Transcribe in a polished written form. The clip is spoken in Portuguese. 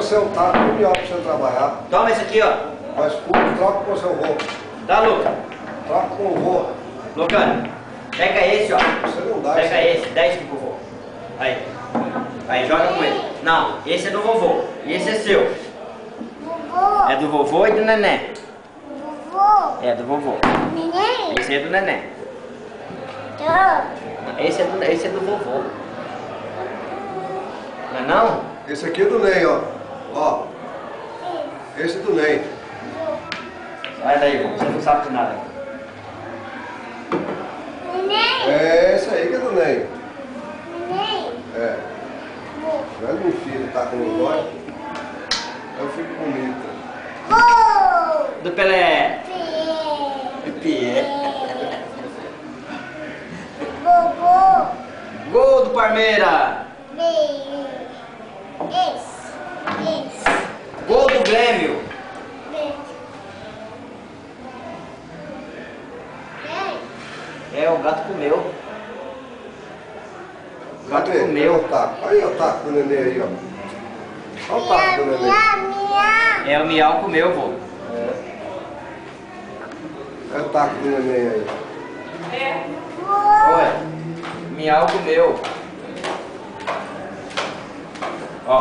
você um taco melhor pra você trabalhar. Toma esse aqui, ó. Mas troca com o seu vô. Tá, Luca? Troca com o vô. Lucano, pega esse, ó. Você não dá Pega isso. esse, dá esse pro vovô. Aí. Aí, joga com ele. Não, esse é do vovô. E esse é seu. Vovô. É do vovô e do neném. Vovô. É do vovô. Neném. Esse é do neném. Tô. Esse é do vovô. Não é não? Esse aqui é do Ney, ó. Ó. Esse é do Ney. Sai daí, vô. Você não sabe de nada. Neném. É esse aí que é do Ney. Neném. É. Não é meu filho, tá com o dói. Eu fico bonito. Vovô. Do Pelé. Pê. Pié. Vovô. Gol do Palmeiras. Esse. Gol do Grêmio. É, o gato comeu. O gato Cadê? comeu. Olha o taco. Aí o taco do neném aí, ó. Olha o taco do neném. É, o miau comeu, vô. Olha o taco do neném aí. Olha, miau comeu. Ó.